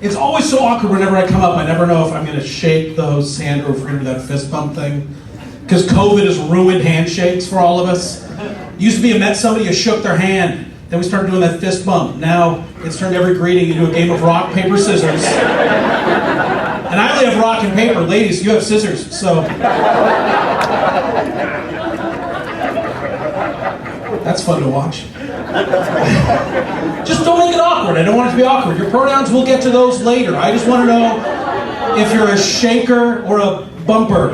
It's always so awkward whenever I come up. I never know if I'm going to shake the host's hand or if we're going to do that fist bump thing. Because COVID has ruined handshakes for all of us. Used to be you met somebody, you shook their hand. Then we started doing that fist bump. Now it's turned every greeting into a game of rock, paper, scissors. And I only have rock and paper. Ladies, you have scissors, so. That's fun to watch. Just don't make it awkward. I don't want it to be awkward. Your pronouns, we'll get to those later. I just want to know if you're a shaker or a bumper.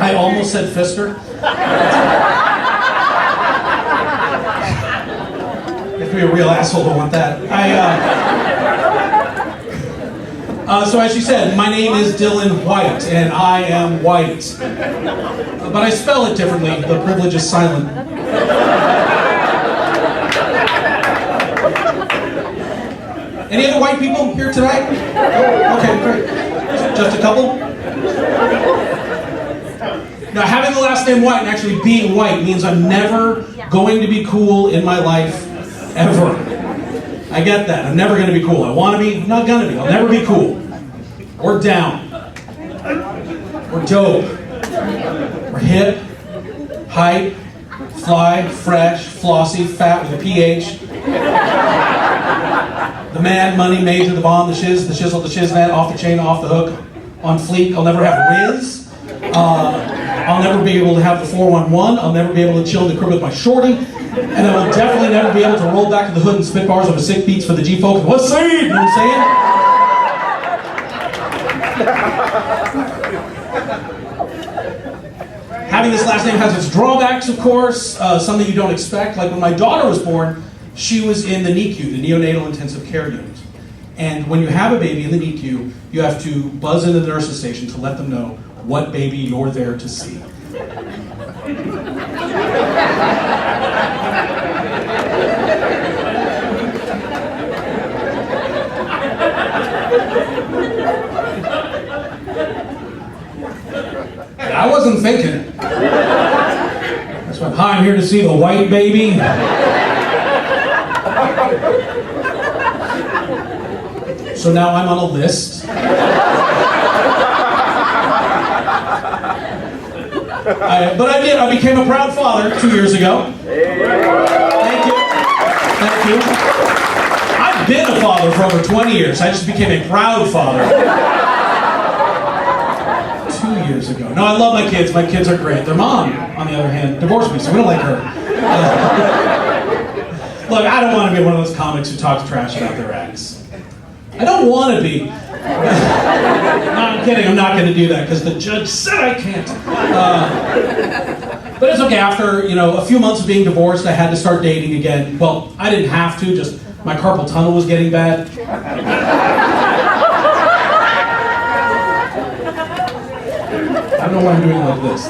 I almost said fister. You have to be a real asshole to want that. So as you said, my name is Dylan White, and I am white. But I spell it differently. The privilege is silent. Any other white people here tonight? Okay, great. Just a couple? Now, having the last name White and actually being white means I'm never going to be cool in my life, ever. I get that. I'm never going to be cool. I want to be, I'm not going to be. I'll never be cool. Or down. Or dope. Or hip. Hype. Fly. Fresh. Flossy. Fat with a PH. The man, money, major, the bomb, the shiz, the shizzle, the shiznet, off the chain, off the hook, on fleek. I'll never have Riz. I'll never be able to have the 411. I'll never be able to chill in the crib with my shorty. And I will definitely never be able to roll back to the hood and spit bars over sick beats for the G-folks. What's saying? You know what I'm saying? Having this last name has its drawbacks, of course. Something you don't expect. Like when my daughter was born, she was in the NICU, the neonatal intensive care unit. And when you have a baby in the NICU, you have to buzz into the nurse's station to let them know what baby you're there to see. I wasn't thinking. That's why, hi, I'm here to see the white baby. So now I'm on a list. But I did. I became a proud father 2 years ago. Thank you. Thank you. I've been a father for over 20 years. I just became a proud father 2 years ago. No, I love my kids. My kids are great. Their mom, on the other hand, divorced me, so we don't like her. Look, I don't want to be one of those comics who talks trash about their ex. I don't want to be. No, I'm kidding. I'm not going to do that because the judge said I can't. But it's okay. After a few months of being divorced, I had to start dating again. Well, I didn't have to. Just my carpal tunnel was getting bad. I don't know why I'm doing like this.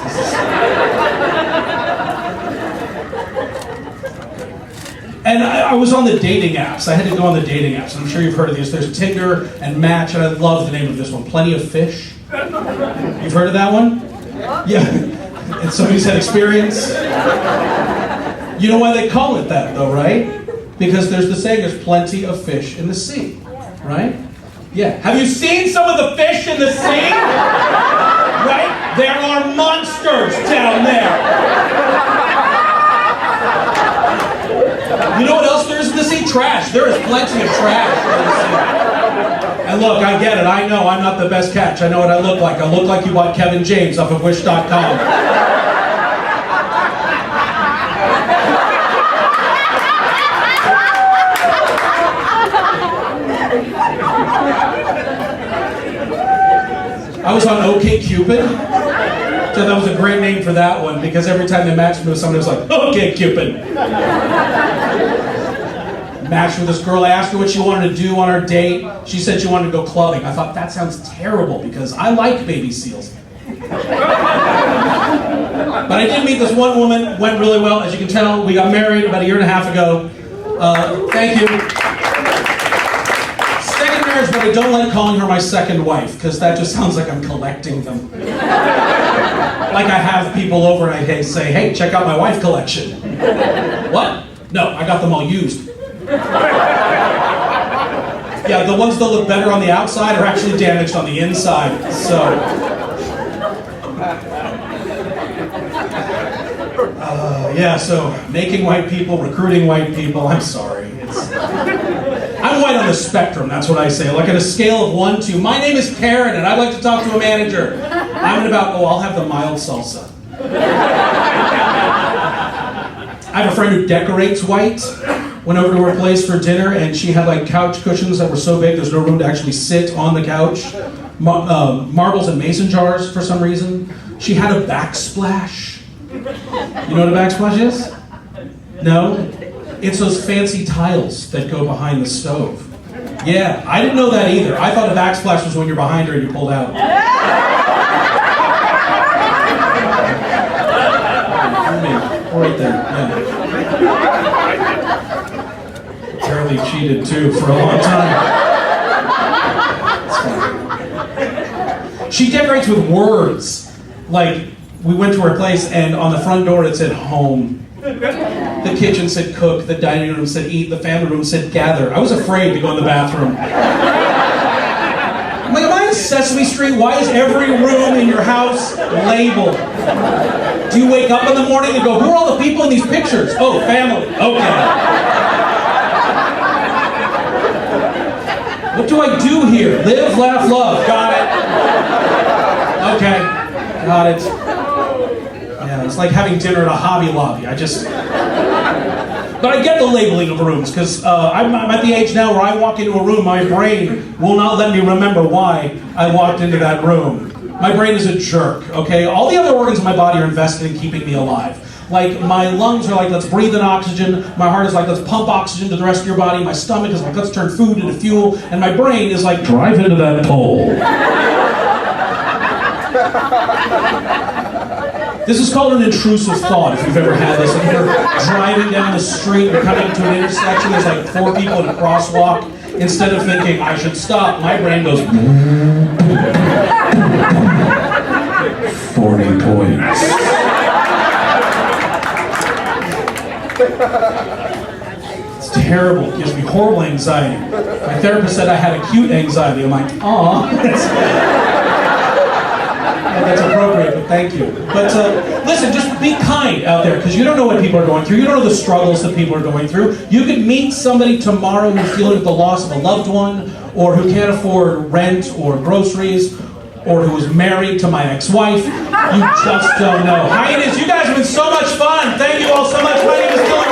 And I was on the dating apps. I had to go on the dating apps. I'm sure you've heard of these. There's Tinder and Match, and I love the name of this one, Plenty of Fish. You've heard of that one? Yeah. And somebody's had experience. You know why they call it that, though, right? Because there's the saying, there's plenty of fish in the sea, right? Yeah. Have you seen some of the fish in the sea? Right? There are monsters down there. You know what else there is in the sea? Trash. There is plenty of trash in the sea. And look, I get it. I know I'm not the best catch. I know what I look like. I look like you bought Kevin James off of Wish.com. I was on OkCupid. So that was a great name for that one because every time they matched me with somebody, it was like, okay, Cupid. Matched with this girl. I asked her what she wanted to do on our date. She said she wanted to go clubbing. I thought that sounds terrible because I like baby seals. But I did meet this one woman, went really well. As you can tell, we got married about 1.5 years ago. Thank you. Second marriage, but I don't like calling her my second wife because that just sounds like I'm collecting them. Like I have people over and I say, hey, check out my wife collection. What? No, I got them all used. Yeah, the ones that look better on the outside are actually damaged on the inside. So, yeah, so making white people, recruiting white people, I'm sorry. I'm white on the spectrum, that's what I say. Like on a scale of 1 to, my name is Karen and I'd like to talk to a manager. I'm at about, I'll have the mild salsa. I have a friend who decorates white. Went over to her place for dinner and she had like couch cushions that were so big there's no room to actually sit on the couch. Marbles and mason jars for some reason. She had a backsplash. You know what a backsplash is? No? It's those fancy tiles that go behind the stove. Yeah, I didn't know that either. I thought a backsplash was when you're behind her and you pulled out. Right there, yeah. Apparently cheated too for a long time. She decorates with words. Like, we went to her place and on the front door it said home. The kitchen said cook, the dining room said eat, the family room said gather. I was afraid to go in the bathroom. I'm like, am I on Sesame Street? Why is every room in your house labeled? Do you wake up in the morning and go, who are all the people in these pictures? Oh, family. Okay. What do I do here? Live, laugh, love. Got it. Okay. Got it. Yeah, it's like having dinner at a Hobby Lobby. But I get the labeling of rooms, because I'm at the age now where I walk into a room, my brain will not let me remember why I walked into that room. My brain is a jerk, okay? All the other organs in my body are invested in keeping me alive. Like, my lungs are like, let's breathe in oxygen. My heart is like, let's pump oxygen to the rest of your body. My stomach is like, let's turn food into fuel. And my brain is like, drive into that pole. This is called an intrusive thought, if you've ever had this. If you're driving down the street, you're coming to an intersection, there's like 4 people in a crosswalk. Instead of thinking, I should stop, my brain goes, 40 points. It's terrible. It gives me horrible anxiety. My therapist said I had acute anxiety. I'm like, aw. That's appropriate, but thank you. But listen, just be kind out there, because you don't know what people are going through. You don't know the struggles that people are going through. You could meet somebody tomorrow who's dealing with the loss of a loved one, or who can't afford rent or groceries, or who is married to my ex-wife. You just don't know. Hyenas, you guys have been so much fun. Thank you all so much. My name is Dylan.